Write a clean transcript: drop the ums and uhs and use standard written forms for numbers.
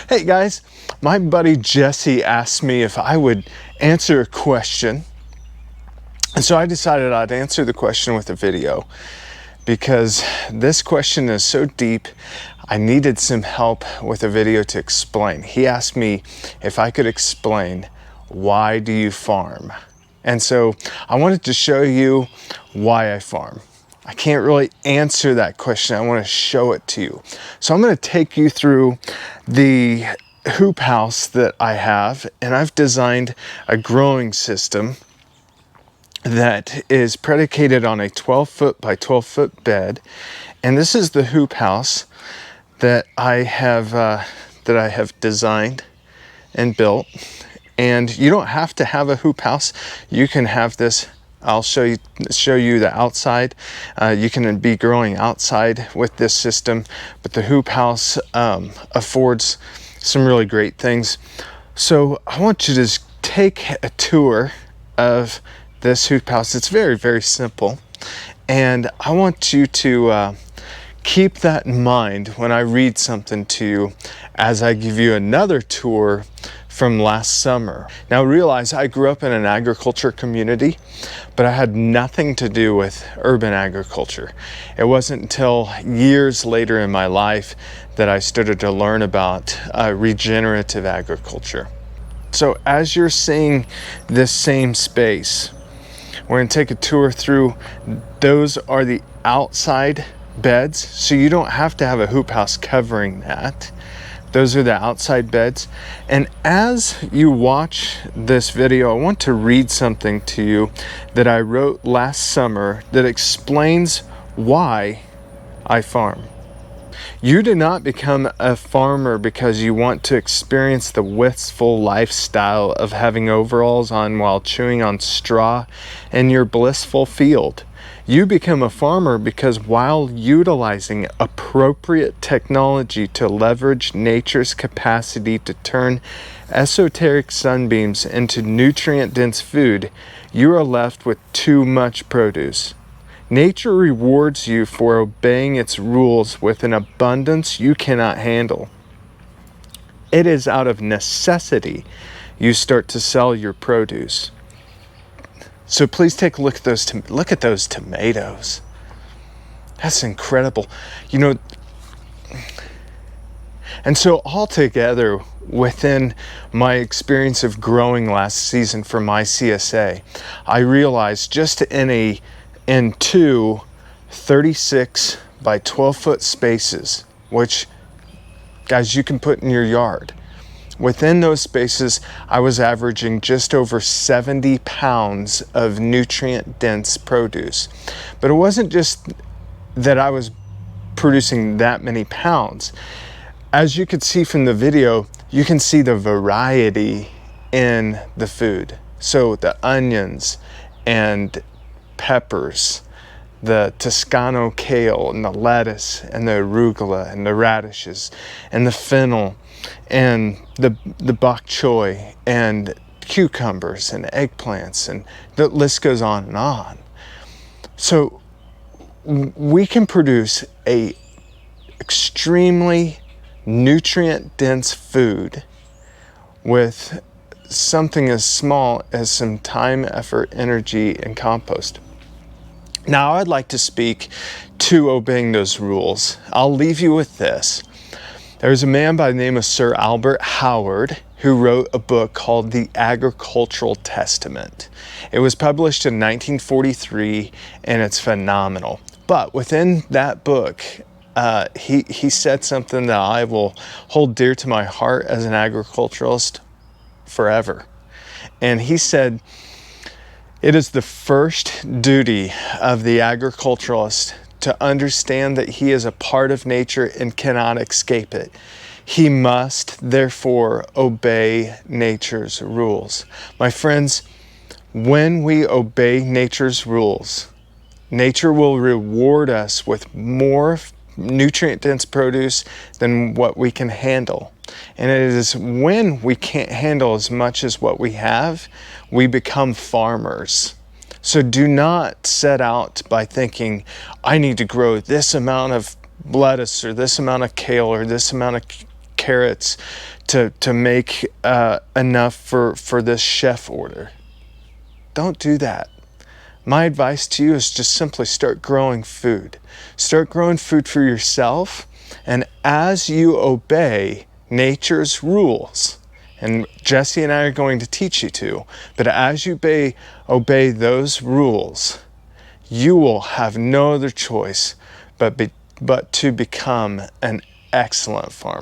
Hey guys, my buddy Jesse asked me if I would answer a question, and so I decided I'd answer the question with a video because this question is so deep. I needed some help with a video to explain. He asked me if I could explain, why do you farm? And so I wanted to show you why I farm. I can't really answer that question. I want to show it to you. So I'm going to take you through the hoop house that I have, and I've designed a growing system that is predicated on a 12-foot by 12-foot bed. And this is the hoop house that I have designed and built. And you don't have to have a hoop house. You can have this. I'll show you the outside. You can be growing outside with this system, but the hoop house affords some really great things. So I want you to just take a tour of this hoop house. It's very, very simple. And I want you to keep that in mind when I read something to you as I give you another tour from last summer. Now realize I grew up in an agriculture community, but I had nothing to do with urban agriculture. It wasn't until years later in my life that I started to learn about regenerative agriculture. So as you're seeing this same space, we're going to take a tour through. Those are the outside beds, so you don't have to have a hoop house covering that. Those are the outside beds. And as you watch this video, I want to read something to you that I wrote last summer that explains why I farm. You do not become a farmer because you want to experience the wistful lifestyle of having overalls on while chewing on straw in your blissful field. You become a farmer because while utilizing appropriate technology to leverage nature's capacity to turn esoteric sunbeams into nutrient-dense food, you are left with too much produce. Nature rewards you for obeying its rules with an abundance you cannot handle. It is out of necessity you start to sell your produce. So please take a look at those tomatoes. That's incredible. You know, and so altogether, within my experience of growing last season for my CSA, I realized just in two 36 by 12-foot spaces, which, guys, you can put in your yard. Within those spaces, I was averaging just over 70 pounds of nutrient-dense produce. But it wasn't just that I was producing that many pounds. As you could see from the video, you can see the variety in the food. So the onions and peppers, the Toscano kale and the lettuce and the arugula and the radishes and the fennel and the bok choy and cucumbers and eggplants, and the list goes on and on. So we can produce a extremely nutrient-dense food with something as small as some time, effort, energy, and compost. Now I'd like to speak to obeying those rules. I'll leave you with this. There's a man by the name of Sir Albert Howard who wrote a book called The Agricultural Testament. It was published in 1943, and it's phenomenal. But within that book, he said something that I will hold dear to my heart as an agriculturalist forever. And he said, it is the first duty of the agriculturalist to understand that he is a part of nature and cannot escape it. He must, therefore, obey nature's rules. My friends, when we obey nature's rules, nature will reward us with more nutrient-dense produce than what we can handle. And it is when we can't handle as much as what we have, we become farmers. So do not set out by thinking, I need to grow this amount of lettuce or this amount of kale or this amount of carrots to make enough for this chef order. Don't do that. My advice to you is just simply start growing food. Start growing food for yourself, and as you obey nature's rules, and Jesse and I are going to teach you to, but as you obey those rules, you will have no other choice but to become an excellent farmer.